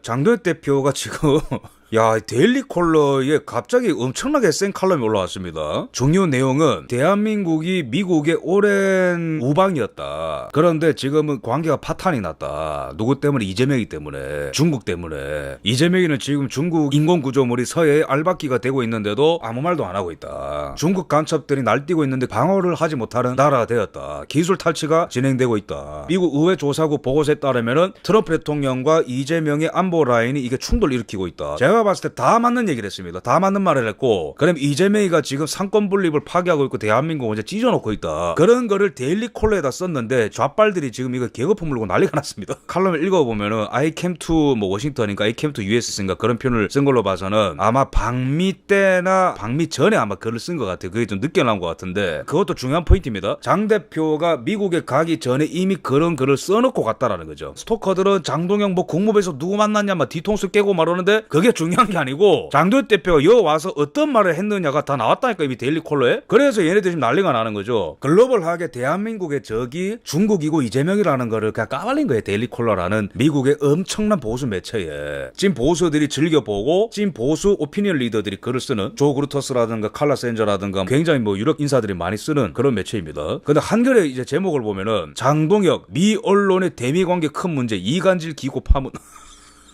장도연 대표가 지금 야, 데일리 컬러에 갑자기 엄청나게 센 칼럼이 올라왔습니다. 중요 내용은 대한민국이 미국의 오랜 우방이었다. 그런데 지금은 관계가 파탄이 났다. 누구 때문에? 이재명이 때문에. 중국 때문에. 이재명이는 지금 중국 인공구조물이 서해에 알박기가 되고 있는데도 아무 말도 안 하고 있다. 중국 간첩들이 날뛰고 있는데 방어를 하지 못하는 나라가 되었다. 기술 탈취가 진행되고 있다. 미국 의회 조사국 보고서에 따르면은 트럼프 대통령과 이재명의 안보 라인이 이게 충돌을 일으키고 있다. 제가 봤을 때 다 맞는 얘기를 했습니다. 다 맞는 말을 했고, 그럼 이재명이가 지금 상권 분립을 파괴하고 있고 대한민국을 이제 찢어놓고 있다. 그런 거를 데일리 콜러에다 썼는데 좌빨들이 지금 이거 개거품 물고 난리가 났습니다. 칼럼을 읽어보면은 I came to 뭐 워싱턴인가 I came to US인가 그런 표현을 쓴 걸로 봐서는 아마 방미 때나 방미 전에 아마 글을 쓴 것 같아요. 그게 좀 늦게 나온 것 같은데 그것도 중요한 포인트입니다. 장 대표가 미국에 가기 전에 이미 그런 글을 써놓고 갔다라는 거죠. 스토커들은 장동영 뭐 국무부에서 누구 만났냐 막 뒤통수 깨고 말하는데 그게 중요한 게 아니고 장도연 대표가 여 와서 어떤 말을 했느냐가 다 나왔다니까 이미 데일리 콜러에. 그래서 얘네들이 지금 난리가 나는 거죠. 글로벌하게 대한민국의 적이 중국이고 이재명이라는 거를 그냥 까발린 거예요. 데일리 콜러라는 미국의 엄청난 보수 매체에 찐 보수들이 즐겨보고 찐 보수 오피니언 리더들이 글을 쓰는 조 그루터스라든가 칼라 센저라든가 굉장히 뭐 유력 인사들이 많이 쓰는 그런 매체입니다. 근데 한겨레 이제 제목을 보면은 장동혁 미 언론의 대미 관계 큰 문제 이간질 기고 파문.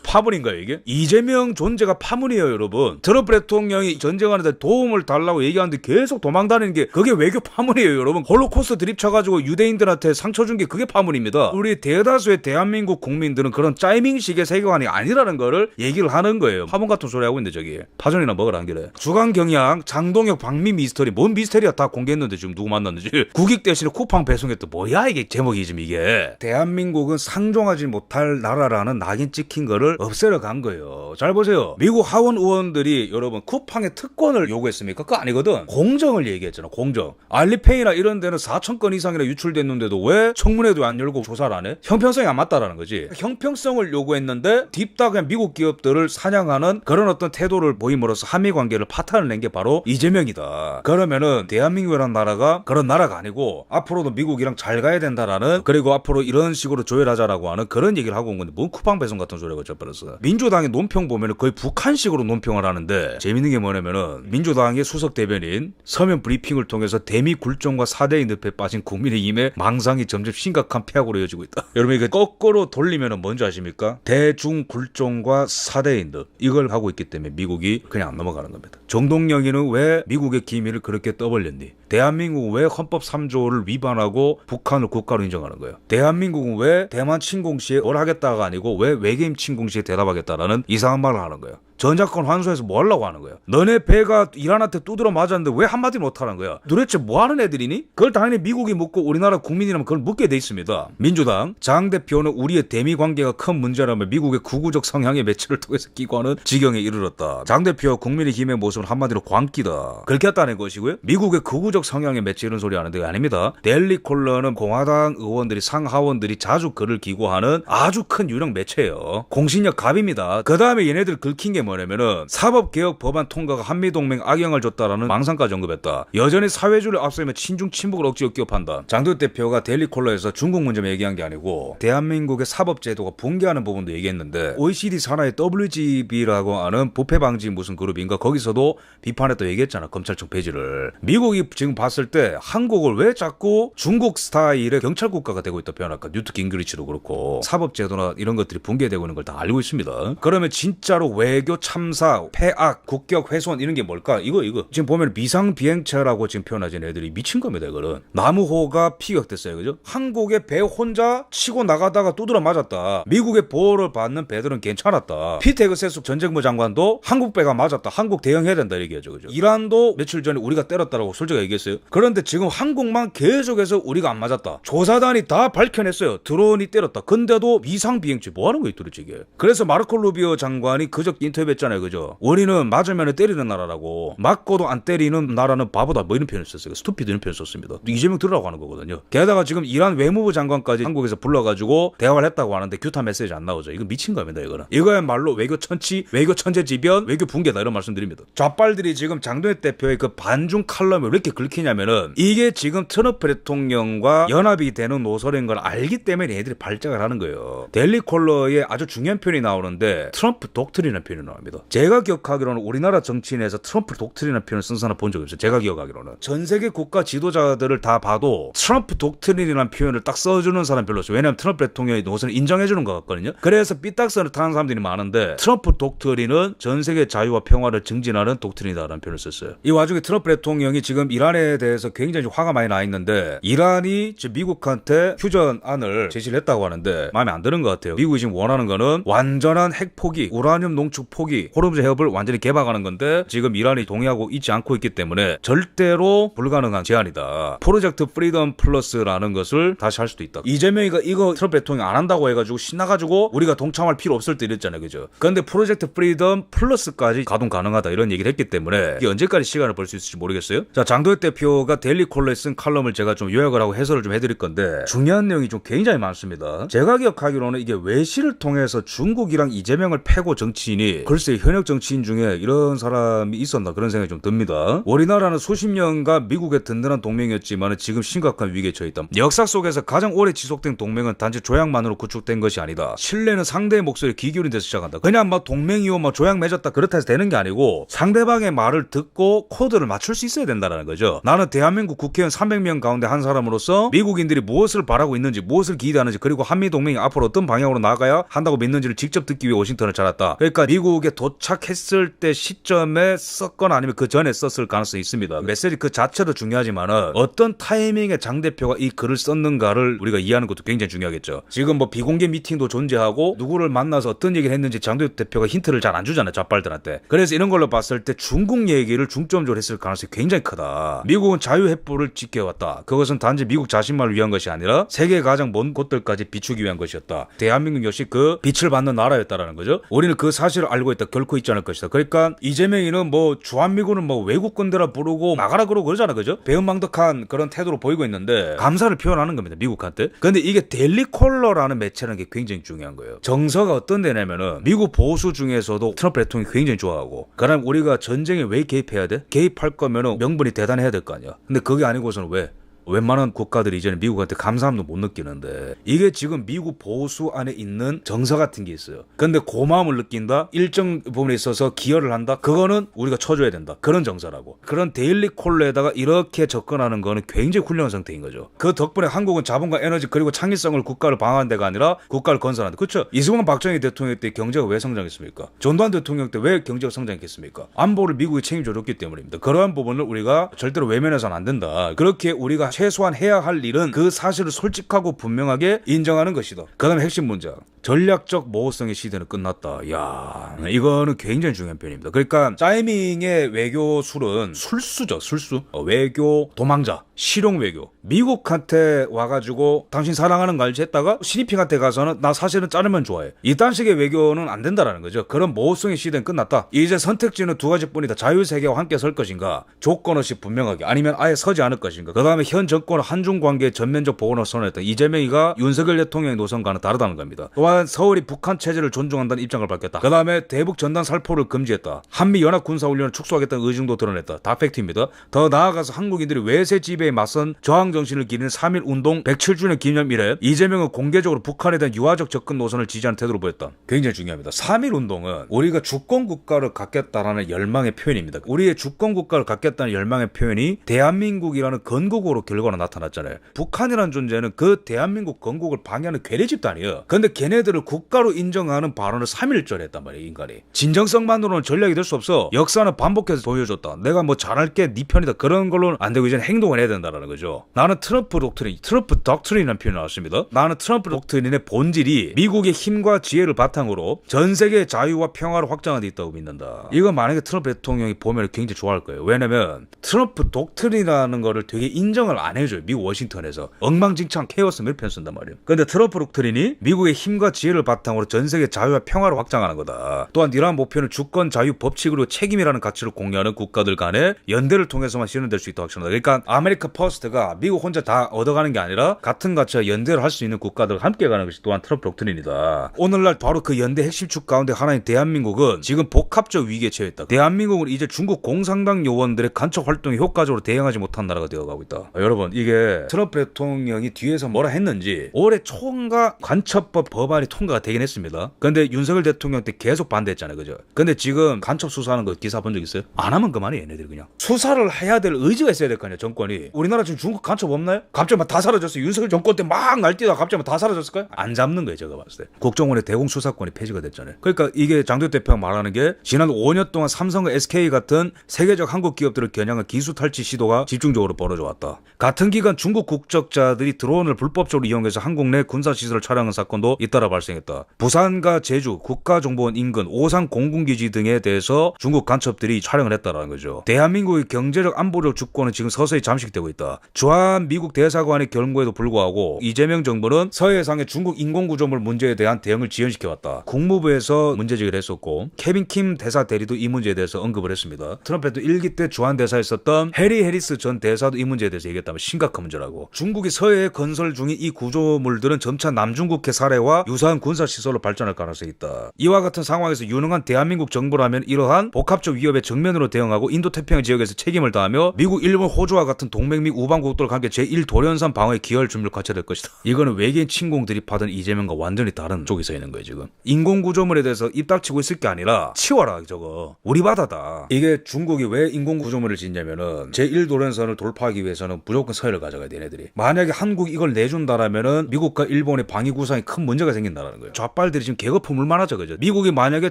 파문인가요 이게? 이재명 존재가 파문이에요 여러분. 트럼프 대통령이 전쟁하는데 도움을 달라고 얘기하는데 계속 도망다니는 게 그게 외교 파문이에요 여러분. 홀로코스트 드립 쳐가지고 유대인들한테 상처 준 게 그게 파문입니다. 우리 대다수의 대한민국 국민들은 그런 짜이밍식의 세계관이 아니라는 거를 얘기를 하는 거예요. 파문 같은 소리 하고 있는데 저기 파전이나 먹으라 안 그래. 주간경향 장동혁 방미 미스터리. 뭔 미스터리야 다 공개했는데 지금 누구 만났는지. 국익 대신에 쿠팡 배송했다. 뭐야 이게 제목이 지금 이게. 대한민국은 상종하지 못할 나라라는 낙인 찍힌 거를 없애러 간 거예요. 잘 보세요. 미국 하원 의원들이 여러분 쿠팡의 특권을 요구했습니까? 그거 아니거든. 공정을 얘기했잖아. 공정. 알리페이나 이런 데는 4,000건 이상이나 유출됐는데도 왜 청문회도 안 열고 조사를 안 해? 형평성이 안 맞다라는 거지. 형평성을 요구했는데 딥다 그냥 미국 기업들을 사냥하는 그런 어떤 태도를 보임으로써 한미 관계를 파탄을 낸 게 바로 이재명이다. 그러면은 대한민국이라는 나라가 그런 나라가 아니고 앞으로도 미국이랑 잘 가야 된다라는, 그리고 앞으로 이런 식으로 조율하자라고 하는 그런 얘기를 하고 온 건데 뭔 쿠팡 배송 같은 소리가 져버렸어. 민주당의 논평 보면은 거의 북한식으로 논평을 하는데 재밌는 게 뭐냐면은 민주당의 수석 대변인 서면 브리핑을 통해서 대미 굴종과 사대의 늪에 빠진 국민의힘의 망상이 점점 심각한 폐악으로 이어지고 있다. 여러분 이거 거꾸로 돌리면은 뭔지 아십니까? 대중 굴종과 사대의 늪 이걸 하고 있기 때문에 미국이 그냥 안 넘어가는 겁니다. 정동영이는 왜 미국의 기밀을 그렇게 떠벌렸니? 대한민국은 왜 헌법 3조를 위반하고 북한을 국가로 인정하는 거예요? 대한민국은 왜 대만 침공 시에 뭘 하겠다가 아니고 왜 외계인 침공 시에 대답하겠다라는 이상한 말을 하는 거예요? 전작권 환수해서 뭐 하려고 하는 거야? 너네 배가 이란한테 두드러 맞았는데 왜 한마디 못하는 거야? 도대체 뭐 하는 애들이니? 그걸 당연히 미국이 묻고 우리나라 국민이라면 그걸 묻게 돼 있습니다. 민주당 장 대표는 우리의 대미 관계가 큰 문제라며 미국의 구구적 성향의 매체를 통해서 기고하는 지경에 이르렀다. 장 대표와 국민의힘의 모습은 한마디로 광기다. 긁혔다는 것이고요. 미국의 구구적 성향의 매체 이런 소리 하는데 아닙니다. 데일리 콜러는 공화당 의원들이 상하원들이 자주 글을 기고하는 아주 큰 유력 매체예요. 공신력 갑입니다. 그 다음에 얘네들 긁힌 게 뭐냐면은 사법개혁 법안 통과가 한미동맹 악영을 줬다라는 망상까지 언급했다. 여전히 사회주의를 앞세우며 친중 친북을 억지로 끼업한다. 장도연 대표가 데일리 콜러에서 중국 문제만 얘기한 게 아니고 대한민국의 사법제도가 붕괴하는 부분도 얘기했는데 OECD 산하의 WGB라고 하는 부패 방지 무슨 그룹인가 거기서도 비판했다 얘기했잖아. 검찰청 폐지를. 미국이 지금 봤을 때 한국을 왜 자꾸 중국 스타일의 경찰 국가가 되고 있다 표현할까? 뉴트 깅그리치도 그렇고 사법제도나 이런 것들이 붕괴되고 있는 걸 다 알고 있습니다. 그러면 진짜로 외교 참사, 폐악, 국격 훼손 이런 게 뭘까? 이거 지금 보면 비상비행체라고 지금 표현하신 애들이 미친 겁니다. 이거는 나무호가 피격됐어요. 그죠? 한국의 배 혼자 치고 나가다가 두드러 맞았다. 미국의 보호를 받는 배들은 괜찮았다. 피테그 세숙 전쟁부 장관도 한국 배가 맞았다. 한국 대응해야 된다 얘기하죠. 그죠? 이란도 며칠 전에 우리가 때렸다라고 솔직히 얘기했어요. 그런데 지금 한국만 계속해서 우리가 안 맞았다. 조사단이 다 밝혀냈어요. 드론이 때렸다. 근데도 비상비행체 뭐 하는 거예요 도대체 이게? 그래서 마르코 루비오 장관이 그저 인터뷰 언급했잖아요. 그죠? 우리는 맞으면 때리는 나라라고, 맞고도 안 때리는 나라는 바보다, 뭐 이런 표현을 썼어요. 스투피드 이런 표현 썼습니다. 이재명 들으라고 하는 거거든요. 게다가 지금 이란 외무부 장관까지 한국에서 불러가지고 대화를 했다고 하는데 규탄 메시지 안 나오죠. 이거 미친 겁니다. 이거는 이거야말로 외교 천치, 외교 천재지변, 외교 붕괴다, 이런 말씀드립니다. 좌빨들이 지금 장동혁 대표의 그 반중 칼럼을 왜 이렇게 긁히냐면은, 이게 지금 트럼프 대통령과 연합이 되는 노선인 걸 알기 때문에 얘들이 발작을 하는 거예요. 데일리 콜러에 아주 중요한 표현이 나오는데 트럼프 독트린이라는 표현이 나옵니다. 제가 기억하기로는 우리나라 정치인에서 트럼프 독트린이라는 표현을 쓴 사람 본 적이 없어요. 제가 기억하기로는 전 세계 국가 지도자들을 다 봐도 트럼프 독트린이라는 표현을 딱 써주는 사람 별로 없어요. 왜냐하면 트럼프 대통령의 노선을 인정해주는 것 같거든요. 그래서 삐딱선을 타는 사람들이 많은데, 트럼프 독트린은 전 세계 자유와 평화를 증진하는 독트린이다라는 표현을 썼어요. 이 와중에 트럼프 대통령이 지금 이란에 대해서 굉장히 화가 많이 나 있는데, 이란이 지금 미국한테 휴전안을 제시를 했다고 하는데 마음에 안 드는 것 같아요. 미국이 지금 원하는 거는 완전한 핵 포기, 우라늄 농축 포기, 호르무즈 해협을 완전히 개방하는 건데, 지금 이란이 동의하고 있지 않고 있기 때문에 절대로 불가능한 제안이다. 프로젝트 프리덤 플러스라는 것을 다시 할 수도 있다. 이재명이가 이거 트럼프 대통령 안 한다고 해가지고 신나가지고 우리가 동참할 필요 없을 때 이랬잖아요. 그죠? 근데 프로젝트 프리덤 플러스까지 가동 가능하다, 이런 얘기를 했기 때문에 이게 언제까지 시간을 벌 수 있을지 모르겠어요. 자, 장도혁 대표가 데일리 콜러에 쓴 칼럼을 제가 좀 요약을 하고 해설을 좀 해드릴 건데, 중요한 내용이 좀 굉장히 많습니다. 제가 기억하기로는 이게 외신을 통해서 중국이랑 이재명을 패고 정치인이, 글쎄 현역 정치인 중에 이런 사람이 있었나, 그런 생각이 좀 듭니다. 우리나라는 수십 년간 미국의 든든한 동맹이었지만 지금 심각한 위기에 처해있다. 역사 속에서 가장 오래 지속된 동맹은 단지 조약만으로 구축된 것이 아니다. 신뢰는 상대의 목소리에 귀 기울인 데서 시작한다. 그냥 막 동맹이요, 막 조약 맺었다, 그렇다 해서 되는 게 아니고, 상대방의 말을 듣고 코드를 맞출 수 있어야 된다는 거죠. 나는 대한민국 국회의원 300명 가운데 한 사람으로서 미국인들이 무엇을 바라고 있는지, 무엇을 기대하는지, 그리고 한미동맹이 앞으로 어떤 방향으로 나가야 한다고 믿는지를 직접 듣기 위해 워싱턴을 찾았다. 그러니까 미국에 도착했을 때 시점에 썼거나 아니면 그 전에 썼을 가능성이 있습니다. 메시지 그 자체도 중요하지만은 어떤 타이밍에 장 대표가 이 글을 썼는가를 우리가 이해하는 것도 굉장히 중요하겠죠. 지금 뭐 비공개 미팅도 존재하고 누구를 만나서 어떤 얘기를 했는지 장도혁 대표가 힌트를 잘 안 주잖아요, 좌빨들한테. 그래서 이런 걸로 봤을 때 중국 얘기를 중점적으로 했을 가능성이 굉장히 크다. 미국은 자유횃불을 지켜왔다. 그것은 단지 미국 자신만을 위한 것이 아니라 세계 가장 먼 곳들까지 비추기 위한 것이었다. 대한민국 역시 그 빛을 받는 나라였다라는 거죠. 우리는 그 사실을 알고 있다. 결코 있지 않을 것이다. 그러니까 이재명이는 뭐 주한미군은 뭐 외국군대라 부르고 막아라 그러고 그러잖아, 그죠? 배은망덕한 그런 태도로 보이고 있는데 감사를 표현하는 겁니다, 미국한테. 근데 이게 데일리 콜러라는 매체라는 게 굉장히 중요한 거예요. 정서가 어떤 데냐면은 미국 보수 중에서도 트럼프 대통령이 굉장히 좋아하고, 그럼 우리가 전쟁에 왜 개입해야 돼? 개입할 거면은 명분이 대단해야 될 거 아니야. 근데 그게 아니고서는 왜? 웬만한 국가들이 이제는 미국한테 감사함도 못 느끼는데, 이게 지금 미국 보수 안에 있는 정서 같은 게 있어요. 근데 고마움을 느낀다, 일정 부분에 있어서 기여를 한다, 그거는 우리가 쳐줘야 된다, 그런 정서라고. 그런 데일리 콜러에다가 이렇게 접근하는 거는 굉장히 훌륭한 상태인 거죠. 그 덕분에 한국은 자본과 에너지 그리고 창의성을 국가를 방어하는 데가 아니라 국가를 건설한다. 그렇죠? 이승만 박정희 대통령 때 경제가 왜 성장했습니까? 전두환 대통령 때 왜 경제가 성장했겠습니까? 안보를 미국이 책임져줬기 때문입니다. 그러한 부분을 우리가 절대로 외면해서는 안 된다. 그렇게 우리가 최소한 해야 할 일은 그 사실을 솔직하고 분명하게 인정하는 것이다. 그 다음에 핵심 문장, 전략적 모호성의 시대는 끝났다. 이야, 이거는 굉장히 중요한 표현입니다. 그러니까 짜이밍의 외교술은 술수죠, 술수. 외교 도망자, 실용 외교. 미국한테 와가지고 당신 사랑하는 거 알지 했다가 시진핑한테 가서는 나 사실은 자르면 좋아해. 이딴 식의 외교는 안 된다라는 거죠. 그런 모호성의 시대는 끝났다. 이제 선택지는 두 가지뿐이다. 자유세계와 함께 설 것인가, 조건 없이 분명하게, 아니면 아예 서지 않을 것인가. 그 다음에 현 정권 한중 관계의 전면적 복원을 선언했다. 이재명이가 윤석열 대통령의 노선과는 다르다는 겁니다. 또한 서울이 북한 체제를 존중한다는 입장을 밝혔다. 그 다음에 대북 전단 살포를 금지했다. 한미 연합 군사훈련을 축소하겠다는 의중도 드러냈다. 다 팩트입니다. 더 나아가서 한국인들이 외세 지배에 맞선 저항 정신을 기리는 3.1 운동 107주년 기념 이래 이재명은 공개적으로 북한에 대한 유화적 접근 노선을 지지하는 태도를 보였다. 굉장히 중요합니다. 3.1 운동은 우리가 주권 국가를 갖겠다라는 열망의 표현입니다. 우리의 주권 국가를 갖겠다는 열망의 표현이 대한민국이라는 건국으로 결과로 나타났잖아요. 북한이라는 존재는 그 대한민국 건국을 방해하는 괴뢰 집단이에요. 근데 걔네들을 국가로 인정하는 발언을 3.1절에 했단 말이에요, 인간이. 진정성만으로는 전략이 될 수 없어. 역사는 반복해서 보여줬다. 내가 뭐 잘할게, 네 편이다, 그런 걸로는 안 되고 이제는 행동을 해야 된다는 거죠. 나는 트럼프 독트린, 트럼프 독트린이라는 표현이 나왔습니다. 나는 트럼프 독트린의 본질이 미국의 힘과 지혜를 바탕으로 전 세계의 자유와 평화를 확장하는 데 있다고 믿는다. 이거 만약에 트럼프 대통령이 보면 굉장히 좋아할 거예요. 왜냐면 트럼프 독트린이라는 거를 되게 인정을 안 해줘요. 미국 워싱턴에서. 엉망진창 케어스 몇 편 쓴단 말이에요. 근데 트럼프 독트린이 미국의 힘과 지혜를 바탕으로 전 세계 자유와 평화를 확장하는 거다. 또한 이러한 목표는 주권, 자유, 법치 그리고 책임이라는 가치를 공유하는 국가들 간의 연대를 통해서만 실현될 수 있다고 확신한다. 그러니까 아메리카 퍼스트가 미국 혼자 다 얻어가는 게 아니라 같은 가치와 연대를 할 수 있는 국가들과 함께 가는 것이 또한 트럼프 독트린이다. 오늘날 바로 그 연대 핵심 축 가운데 하나인 대한민국은 지금 복합적 위기에 처해있다. 대한민국은 이제 중국 공산당 요원들의 간첩 활동에 효과적으로 대응하지 못한 나라가 되어가고 있다. 여러분, 이게 트럼프 대통령이 뒤에서 뭐라 했는지 올해 초인가 간첩법 법안이 통과가 되긴 했습니다. 근데 윤석열 대통령 때 계속 반대했잖아요. 그죠? 근데 지금 간첩 수사하는 거 기사 본 적 있어요? 안 하면 그만해. 얘네들 그냥 수사를 해야 될 의지가 있어야 될 거 아니야. 정권이. 우리나라 지금 중국 간첩 없나요? 갑자기 막 다 사라졌어요. 윤석열 정권 때 막 날뛰다가 갑자기 막 다 사라졌을까요? 안 잡는 거예요. 제가 봤을 때. 국정원의 대공수사권이 폐지가 됐잖아요. 그러니까 이게 장도혁 대표가 말하는 게 지난 5년 동안 삼성과 SK 같은 세계적 한국 기업들을 겨냥한 기수 탈취 시도가 집중적으로 벌어져 왔다. 같은 기간 중국 국적자들이 드론을 불법적으로 이용해서 한국 내 군사시설을 촬영한 사건도 잇따라 발생했다. 부산과 제주, 국가정보원 인근, 오산 공군기지 등에 대해서 중국 간첩들이 촬영을 했다라는 거죠. 대한민국의 경제적 안보적 주권은 지금 서서히 잠식되고 있다. 주한 미국 대사관의 경고에도 불구하고 이재명 정부는 서해상의 중국 인공구조물 문제에 대한 대응을 지연시켜왔다. 국무부에서 문제제기를 했었고 케빈 킴 대사 대리도 이 문제에 대해서 언급을 했습니다. 트럼프도 1기 때 주한 대사에 있었던 해리 해리스 전 대사도 이 문제에 대해서 얘기했다면 심각한 문제라고. 중국이 서해에 건설 중인 이 구조물들은 점차 남중국해 사례와 유사한 군사시설로 발전할 가능성이 있다. 이와 같은 상황에서 유능한 대한민국 정부라면 이러한 복합적 위협에 정면으로 대응하고 인도태평양 지역에서 책임을 다하며 미국, 일본, 호주와 같은 동맹 및 우방국들과 함께 제1도련산 방어에 기여할 준비를 갖춰야 될 것이다. 이거는 외계인 침공들이 받은 이재명과 완전히 다른 쪽에 서 있는 거예요. 지금 인공구조물에 대해서 입 닥치고 있을 게 아니라 치워라. 저거 우리 바다다. 이게 중국이 왜 인공구조물을 짓냐면은 제1도련선을 돌파하기 위해서는 무조건 서해를 가져가야 돼. 얘네들이. 만약에 한국이 이걸 내준다라면은 미국과 일본의 방위 구상에 큰 문제가 생긴다라는 거예요. 좌빨들이 지금 개거품을 만하죠. 그죠? 미국이 만약에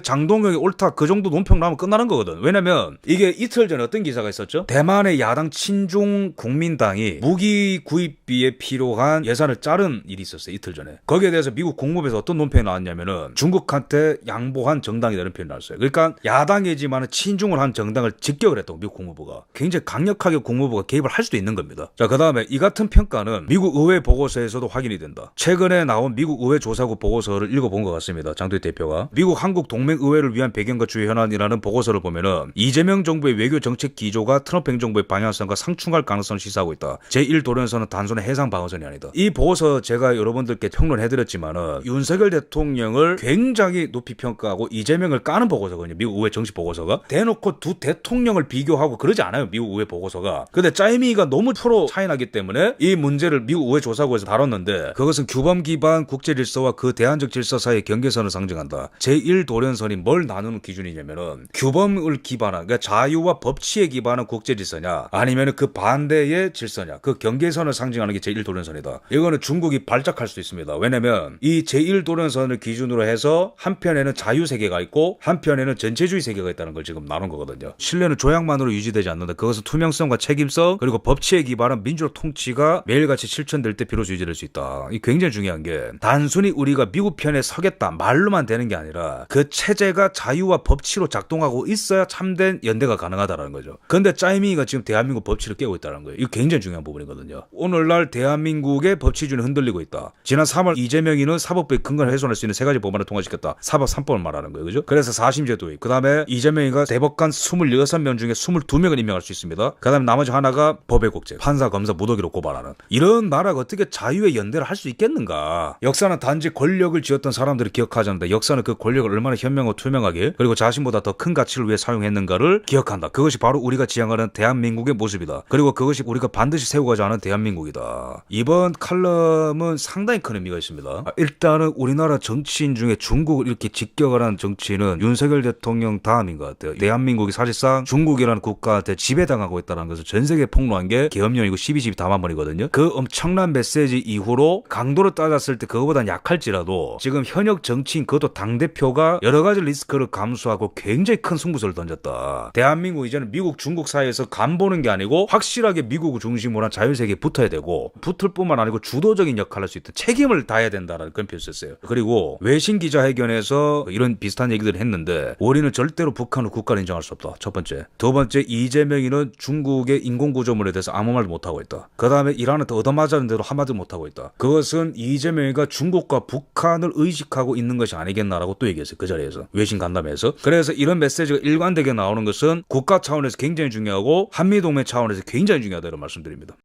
장동혁이 옳다 그 정도 논평 나오면 끝나는 거거든. 왜냐면 이게 이틀 전에 어떤 기사가 있었죠? 대만의 야당 친중 국민당이 무기 구입비에 필요한 예산을 자른 일이 있었어요. 이틀 전에. 거기에 대해서 미국 국무부에서 어떤 논평이 나왔냐면은 중국한테 양보한 정당이라는 표현이 나왔어요. 그러니까 야당이지만 친중을 한 정당을 직격을 했다고 미국 국무부가. 굉장히 강력하게 국무부가 개입을 할 수도 있는 겁니다. 자, 그 다음에 이 같은 평가는 미국 의회 보고서에서도 확인이 된다. 최근에 나온 미국 의회 조사국 보고서를 읽어본 것 같습니다. 장도혁 대표가. 미국 한국 동맹 의회를 위한 배경과 주요 현안이라는 보고서를 보면은 이재명 정부의 외교 정책 기조가 트럼프 행정부의 방향성과 상충할 가능성을 시사하고 있다. 제1도련선은 단순한 해상 방어선이 아니다. 이 보고서 제가 여러분들께 평론해드렸지만은 윤석열 대통령을 굉장히 높이 평가하고 이재명을 까는 보고서거든요. 미국 의회 정식 보고서가. 대놓고 두 대통령을 비교하고 그러지 않아요. 미국 의회 보고서가. 근데 짜이미가 너무 프로 차이나기 때문에 이 문제를 미국 의회 조사국에서 다뤘는데 그것은 규범 기반 국제 질서와 그 대안적 질서 사이의 경계선을 상징한다. 제1도련선이 뭘 나누는 기준이냐면은 규범을 기반한, 그러니까 자유와 법치에 기반한 국제 질서냐 아니면은 그 반대의 질서냐, 그 경계선을 상징하는 게 제1도련선이다. 이거는 중국이 발작할 수 있습니다. 왜냐면 이 제1도련선을 기준으로 해서 한편에는 자유세계가 있고 한편에는 전체주의 세계가 있다는 걸 지금 나눈 거거든요. 신뢰는 조약만으로 유지되지 않는다. 그것은 투명성과 책임성 그리고 법치에 기반한 민주적 통치가 매일같이 실천될 때 비로소 유지될 수 있다. 이 굉장히 중요한 게 단순히 우리가 미국 편에 서겠다 말로만 되는 게 아니라 그 체제가 자유와 법치로 작동하고 있어야 참된 연대가 가능하다는 거죠. 근데 짜이밍이가 지금 대한민국 법치를 깨고 있다는 거예요. 이거 굉장히 중요한 부분이거든요. 오늘날 대한민국의 법치주의는 흔들리고 있다. 지난 3월 이재명이는 사법부의 근간을 훼손할 수 있는 3가지 법안을 통과시켰다. 사법 3법을 말하는 거예요. 그죠? 그래서 4심제 도입. 그 다음에 이재명이가 대법관 26명 중에 22명을 임명할 수 있습니다. 그 다음에 나머지 하나가 법의 국제. 판사, 검사 무더기로 고발하는. 이런 나라가 어떻게 자유의 연대를 할 수 있겠는가? 역사는 단지 권력을 쥐었던 사람들을 기억하지 않는다. 역사는 그 권력을 얼마나 현명하고 투명하게 그리고 자신보다 더 큰 가치를 위해 사용했는가를 기억한다. 그것이 바로 우리가 지향하는 대한민국의 모습이다. 그리고 그것이 우리가 반드시 세우고자 하는 대한민국이다. 이번 칼럼은 상당히 큰 의미가 있습니다. 일단은 우리나라 정치인 중에 중국을 이렇게 직격을 한 정치인은 윤석열 대통령 다음인 것 같아요. 대한민국이 사실상 중국이라는 국가한테 지배당하고 있다는 것을 전 세계에 폭로한 게 계엄령이고 12.12 담화문이거든요. 그 엄청난 메시지 이후로 강도를 따졌을 때 그거보단 약할지라도 지금 현역 정치인 그것도 당대표가 여러 가지 리스크를 감수하고 굉장히 큰 승부수를 던졌다. 대한민국 이제는 미국 중국 사이에서 간 보는 게 아니고 확실하게 미국을 중심으로 한 자유세계에 붙어야 되고 붙을 뿐만 아니고 주도적인 역할을 할 수 있던 책임을 다해야 된다라는 그런 표현을 썼어요. 그리고 외신 기자회견에서 이런 비슷한 얘기들을 했는데 우리는 절대로 북한을 국가를 인정할 수 없다. 첫 번째. 두 번째, 이재명이는 중국의 인공구조물에 대해서 아무 말도 못하고 있다. 그 다음에 이란한테 얻어맞았는 대로 한마디도 못하고 있다. 그것은 이재명이가 중국과 북한을 의식하고 있는 것이 아니겠나라고 또 얘기했어요. 그 자리에서. 외신 간담회에서. 그래서 이런 메시지가 일관되게 나오는 것은 국가 차원에서 굉장히 중요하고 한미동맹 차원에서 굉장히 중요하다 이런 말씀드립니다.